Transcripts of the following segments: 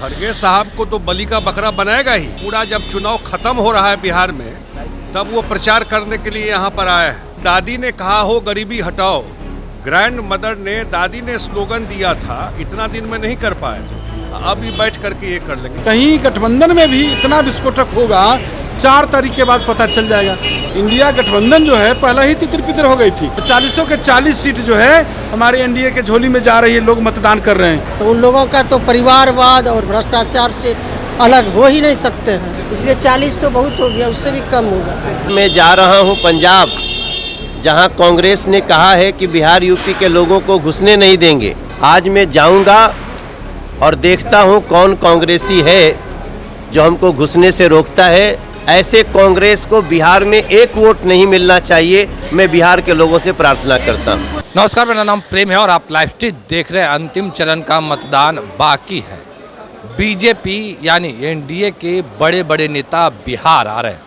खड़गे साहब को तो बलि का बकरा बनाएगा ही। पूरा जब चुनाव खत्म हो रहा है बिहार में, तब वो प्रचार करने के लिए यहाँ पर आया है। दादी ने कहा हो गरीबी हटाओ, ग्रैंड मदर ने, दादी ने स्लोगन दिया था, इतना दिन में नहीं कर पाए, अभी बैठ करके ये कर लेंगे। कहीं गठबंधन में भी इतना विस्फोटक होगा, 4 तारीख के बाद पता चल जाएगा। इंडिया गठबंधन जो है पहला ही तितर पितर हो गई थी। 40 के 40 सीट जो है हमारे एनडीए के झोली में जा रही है, लोग मतदान कर रहे हैं। तो उन लोगों का तो परिवारवाद और भ्रष्टाचार से अलग हो ही नहीं सकते हैं, इसलिए 40 तो बहुत हो गया, उससे भी कम होगा। मैं जा रहा हूं पंजाब, जहां कांग्रेस ने कहा है कि बिहार यूपी के लोगों को घुसने नहीं देंगे। आज मैं जाऊंगा और देखता हूं कौन कांग्रेसी है जो हमको घुसने से रोकता है। ऐसे कांग्रेस को बिहार में एक वोट नहीं मिलना चाहिए। मैं बिहार के लोगों से प्रार्थना करता हूं। नमस्कार, मेरा नाम प्रेम है और आप लाइव स्ट्रीट देख रहे हैं। अंतिम चरण का मतदान बाकी है। बीजेपी यानी एनडीए के बड़े बड़े नेता बिहार आ रहे हैं।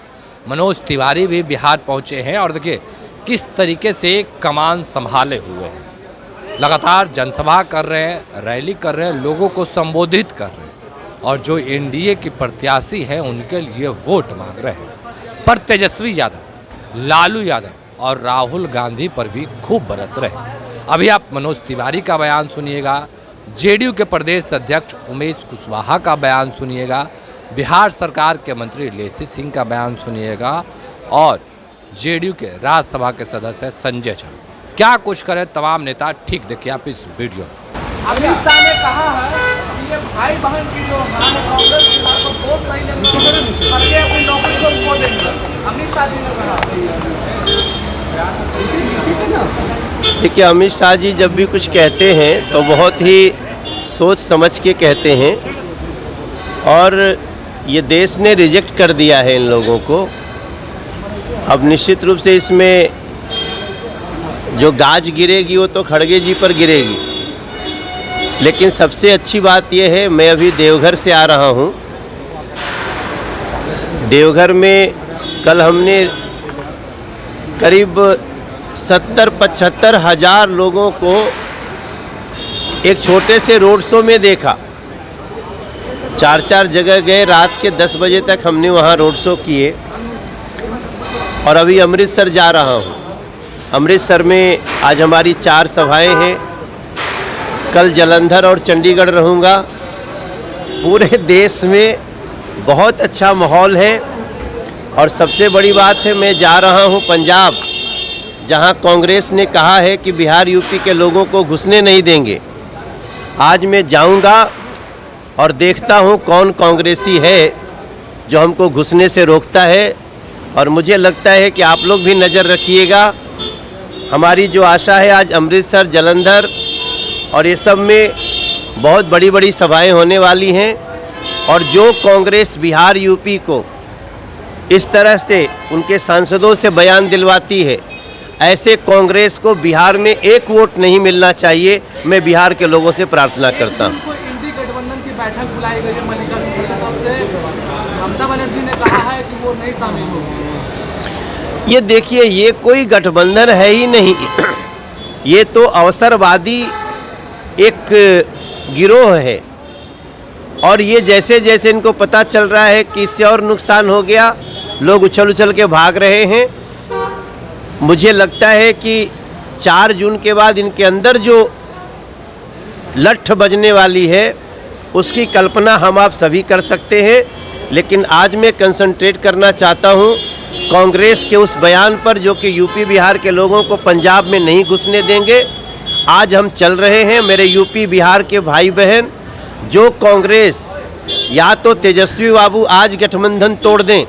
मनोज तिवारी भी बिहार पहुंचे हैं और देखिए किस तरीके से कमान संभाले हुए हैं। लगातार जनसभा कर रहे हैं, रैली कर रहे हैं, लोगों को संबोधित कर रहे हैं और जो एनडीए की प्रत्याशी हैं उनके लिए वोट मांग रहे हैं। पर तेजस्वी यादव, लालू यादव और राहुल गांधी पर भी खूब बरस रहे हैं। अभी आप मनोज तिवारी का बयान सुनिएगा, जेडीयू के प्रदेश अध्यक्ष उमेश कुशवाहा का बयान सुनिएगा, बिहार सरकार के मंत्री लेसी सिंह का बयान सुनिएगा और जेडीयू के राज्यसभा के सदस्य संजय झा। क्या कुछ करें तमाम नेता, ठीक देखिए आप इस वीडियो में। अमित शाह ने कहा है कि ये भाई बहन की जो कांग्रेस को वोट नहीं देंगे, अपनी नौकरी को खो देंगे। अमित शाह जी ने कहा। देखिए, अमित शाह जी जब भी कुछ कहते हैं तो बहुत ही सोच समझ के कहते हैं और ये देश ने रिजेक्ट कर दिया है इन लोगों को। अब निश्चित रूप से इसमें जो गाज गिरेगी वो तो खड़गे जी पर गिरेगी। लेकिन सबसे अच्छी बात यह है, मैं अभी देवघर से आ रहा हूँ। देवघर में कल हमने करीब 70-75 हज़ार लोगों को एक छोटे से रोड शो में देखा। 4 जगह गए, रात के 10 बजे तक हमने वहाँ रोड शो किए और अभी अमृतसर जा रहा हूँ। अमृतसर में आज हमारी 4 सभाएं हैं। कल जालंधर और चंडीगढ़ रहूँगा। पूरे देश में बहुत अच्छा माहौल है और सबसे बड़ी बात है, मैं जा रहा हूँ पंजाब, जहाँ कांग्रेस ने कहा है कि बिहार यूपी के लोगों को घुसने नहीं देंगे। आज मैं जाऊँगा और देखता हूँ कौन कांग्रेसी है जो हमको घुसने से रोकता है और मुझे लगता है कि आप लोग भी नज़र रखिएगा। हमारी जो आशा है, आज अमृतसर, जालंधर और ये सब में बहुत बड़ी बड़ी सभाएं होने वाली हैं और जो कांग्रेस बिहार यूपी को इस तरह से उनके सांसदों से बयान दिलवाती है, ऐसे कांग्रेस को बिहार में एक वोट नहीं मिलना चाहिए। मैं बिहार के लोगों से प्रार्थना करता हूँ। इंडी गठबंधन की बैठक बुलाई गई है मल्लिकार्जुन खड़गे की तरफ से। ममता बनर्जी ने कहा है कि वो नहीं शामिल होगी। ये देखिए, ये कोई गठबंधन है ही नहीं। ये तो अवसरवादी एक गिरोह है और ये जैसे जैसे इनको पता चल रहा है कि इससे और नुकसान हो गया, लोग उछल उछल के भाग रहे हैं। मुझे लगता है कि 4 जून के बाद इनके अंदर जो लठ बजने वाली है उसकी कल्पना हम आप सभी कर सकते हैं। लेकिन आज मैं कंसंट्रेट करना चाहता हूँ कांग्रेस के उस बयान पर जो कि यूपी बिहार के लोगों को पंजाब में नहीं घुसने देंगे। आज हम चल रहे हैं, मेरे यूपी बिहार के भाई बहन, जो कांग्रेस या तो तेजस्वी बाबू आज गठबंधन तोड़ दें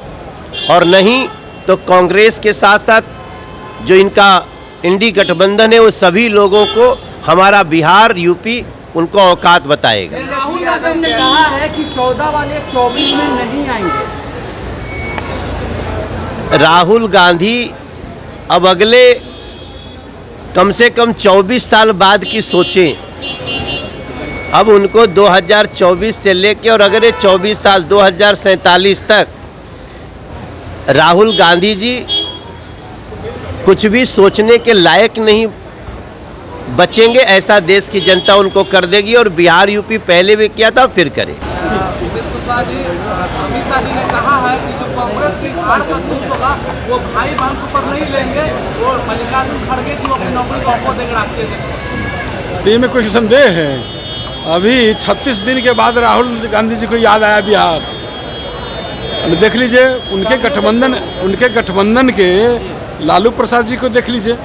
और नहीं तो कांग्रेस के साथ साथ जो इनका इंडी गठबंधन है, वो सभी लोगों को हमारा बिहार यूपी उनको औकात बताएगा। राहुल यादव ने कहा है कि 14 वाले 24 में नहीं आएंगे। राहुल गांधी अब अगले कम से कम 24 साल बाद की सोचें। अब उनको 2024 से लेके और अगले 24 साल 2047 तक राहुल गांधी जी कुछ भी सोचने के लायक नहीं बचेंगे। ऐसा देश की जनता उनको कर देगी और बिहार यूपी पहले भी किया था, फिर करे। उमेश कुशवाहा जी, अमित शाह जी ने कहा है कि जो कांग्रेस की हार का दोष होगा वो भाई बहन के ऊपर नहीं लेंगे और मल्लिकार्जुन खड़गे जी अपनी नौकरी को आपको देंगे राष्ट्रीय अध्यक्ष। ये में कोई संदेह है? अभी 36 दिन के बाद राहुल गांधी जी को याद आया बिहार। देख लीजिए उनके गठबंधन के लालू प्रसाद जी को देख लीजिए,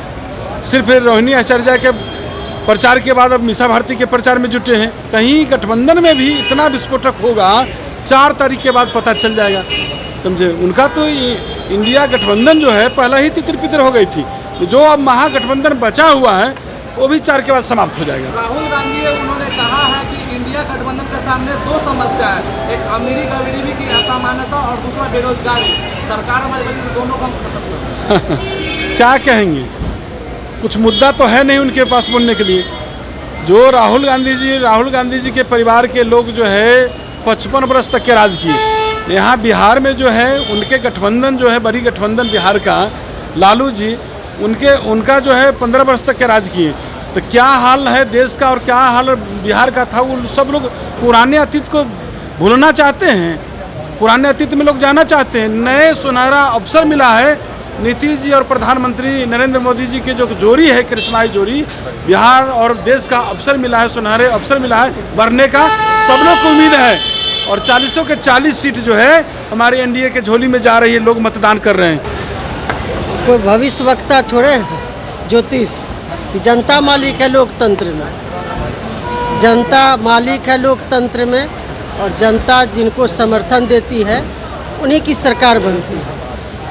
सिर्फ रोहिणी आचार्य के प्रचार के बाद अब मीसा भारती के प्रचार में जुटे हैं। कहीं गठबंधन में भी इतना विस्फोटक होगा 4 तारीख के बाद पता चल जाएगा, समझे। उनका तो इंडिया गठबंधन जो है पहला ही तितर पितर हो गई थी, जो अब महागठबंधन बचा हुआ है वो भी 4 के बाद समाप्त हो जाएगा। राहुल गांधी उन्होंने कहा है कि इंडिया गठबंधन के सामने 2 समस्या है, एक अमीरी गरीबी की असमानता और दूसरा बेरोजगारी। सरकार हमारे दोनों का खत्म कर क्या कहेंगे, कुछ मुद्दा तो है नहीं उनके पास बोलने के लिए। जो राहुल गांधी जी के परिवार के लोग जो है 55 वर्ष तक के राज किए। यहाँ बिहार में जो है उनके गठबंधन जो है बड़ी गठबंधन बिहार का, लालू जी उनका जो है 15 वर्ष तक के राज किए। तो क्या हाल है देश का और क्या हाल बिहार का था, वो सब लोग पुराने अतीत को भूलना चाहते हैं, पुराने अतीत में लोग जाना चाहते हैं। नए सुनहरा अवसर मिला है, नीतीश जी और प्रधानमंत्री नरेंद्र मोदी जी के जो जोड़ी है, करिश्माई जोड़ी, बिहार और देश का अवसर मिला है, सुनहरे अवसर मिला है बढ़ने का। सब लोग को उम्मीद है और 40 के 40 सीट जो है हमारे एनडीए के झोली में जा रही है, लोग मतदान कर रहे हैं। कोई भविष्य वक्ता थोड़े ज्योतिष कि जनता मालिक है लोकतंत्र में, जनता मालिक है लोकतंत्र में और जनता जिनको समर्थन देती है उन्हीं की सरकार बनती है।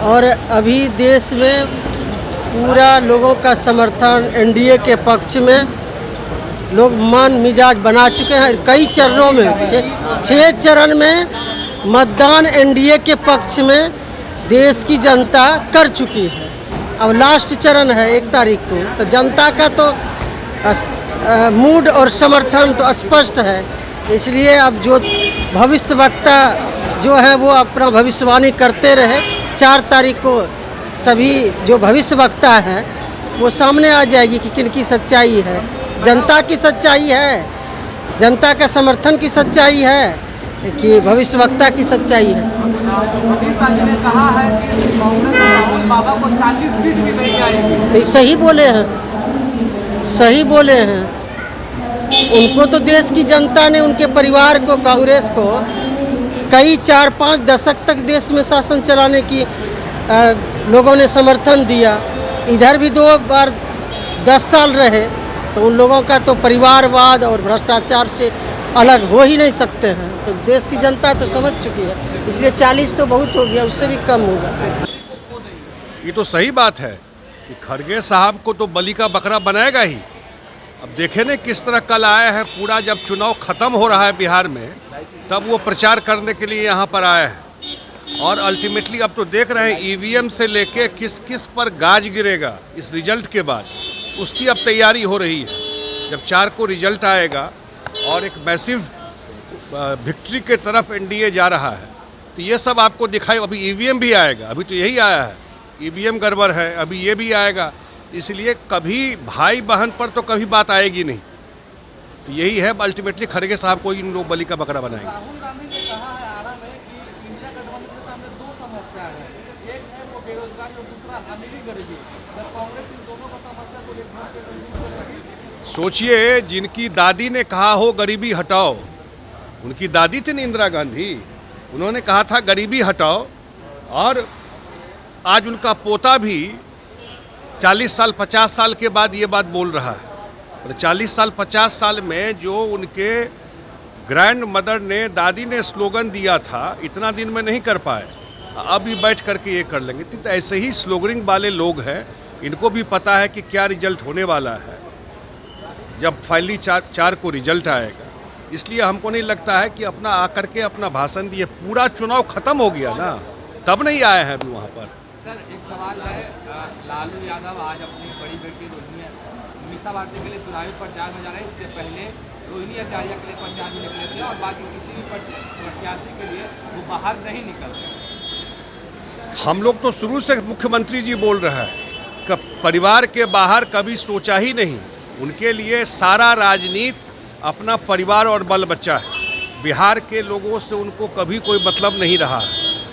और अभी देश में पूरा लोगों का समर्थन एनडीए के पक्ष में, लोग मन मिजाज बना चुके हैं। कई चरणों में 6 चरण में मतदान एनडीए के पक्ष में देश की जनता कर चुकी है। अब लास्ट चरण है 1 तारीख को, तो जनता का तो मूड और समर्थन तो स्पष्ट है। इसलिए अब जो भविष्य वक्ता जो है वो अपना भविष्यवाणी करते रहे। 4 तारीख को सभी जो भविष्य वक्ता है वो सामने आ जाएगी कि किन की सच्चाई है, जनता की सच्चाई है, जनता का समर्थन की सच्चाई है कि भविष्य वक्ता की सच्चाई है। अमित शाह जी ने कहा है कि कांग्रेस राहुल बाबा को 40 सीट भी नहीं आएगी। तो सही बोले हैं, सही बोले हैं। उनको तो देश की जनता ने, उनके परिवार को, कांग्रेस को कई 4-5 दशक तक देश में शासन चलाने की लोगों ने समर्थन दिया। इधर भी 2 बार 10 साल रहे, तो उन लोगों का तो परिवारवाद और भ्रष्टाचार से अलग हो ही नहीं सकते हैं। तो देश की जनता तो समझ चुकी है, इसलिए 40 तो बहुत हो गया, उससे भी कम होगा। ये तो सही बात है कि खड़गे साहब को तो बलि का बकरा बनाएगा ही। अब देखे न किस तरह कल आया है, पूरा जब चुनाव खत्म हो रहा है बिहार में तब वो प्रचार करने के लिए यहाँ पर आया है। और अल्टीमेटली अब तो देख रहे हैं ईवीएम से लेके किस किस पर गाज गिरेगा इस रिजल्ट के बाद, उसकी अब तैयारी हो रही है। जब 4 को रिजल्ट आएगा और एक मैसिव विक्ट्री के तरफ एनडीए जा रहा है, तो ये सब आपको दिखाई। अभी ईवीएम भी आएगा, अभी तो यही आया है, ईवीएम गड़बड़ है, अभी ये भी आएगा। इसलिए कभी भाई बहन पर तो कभी बात आएगी नहीं। तो यही है, अल्टीमेटली खड़गे साहब को इन लोग बलि का बकरा बनाएंगे। राहुल गांधी ने कहा है आरा में कि इंडिया गठबंधन के सामने 2 समस्या है, एक है वो बेरोजगारी और दूसरा अमीरी गरीबी। जब कांग्रेस इन दोनों का समस्या को लेकर सोचिए, जिनकी दादी ने कहा हो गरीबी हटाओ, उनकी दादी थी इंदिरा गांधी, उन्होंने कहा था गरीबी हटाओ, और आज उनका पोता भी 40 साल 50 साल के बाद ये बात बोल रहा है। और 40 साल 50 साल में जो उनके ग्रैंड मदर ने, दादी ने स्लोगन दिया था, इतना दिन में नहीं कर पाए, अभी बैठ करके ये कर लेंगे। तो ऐसे ही स्लोगनिंग वाले लोग हैं, इनको भी पता है कि क्या रिजल्ट होने वाला है जब फाइनली 4 को रिजल्ट आएगा। इसलिए हमको नहीं लगता है कि अपना आकर के अपना भाषण दिए, पूरा चुनाव खत्म हो गया ना, तब नहीं आए हैं अभी वहाँ पर। सर एक सवाल है, लालू यादव आज अपनी बड़ी बेटी मीसा भारती के लिए चुनावी प्रचार में जा रहे हैं। इससे पहले रोहिणी आचार्य के लिए प्रचार में निकले थे और बाकी किसी भी प्रत्याशी के लिए वो बाहर नहीं निकल रहे। हम लोग तो शुरू से मुख्यमंत्री जी बोल रहे हैं कि परिवार के बाहर कभी सोचा ही नहीं। उनके लिए सारा राजनीति अपना परिवार और बाल बच्चा है। बिहार के लोगों से उनको कभी कोई मतलब नहीं रहा।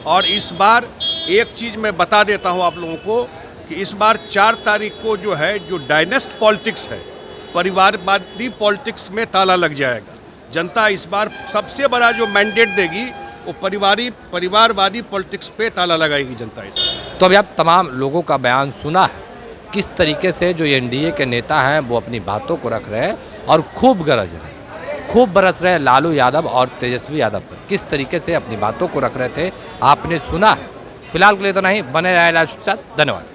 और इस बार एक चीज़ मैं बता देता हूं आप लोगों को कि इस बार 4 तारीख को जो है, जो डायनेस्ट पॉलिटिक्स है, परिवारवादी पॉलिटिक्स में ताला लग जाएगा। जनता इस बार सबसे बड़ा जो मैंडेट देगी वो परिवारवादी पॉलिटिक्स पे ताला लगाएगी जनता इस बार। तो अभी आप तमाम लोगों का बयान सुना है, किस तरीके से जो एनडीए के नेता हैं वो अपनी बातों को रख रहे हैं और खूब गरज रहे हैं, खूब बरस रहे हैं लालू यादव और तेजस्वी यादव पर, किस तरीके से अपनी बातों को रख रहे थे आपने सुना है। फिलहाल के लिए तो नहीं, बने रहे लाइव के साथ। धन्यवाद।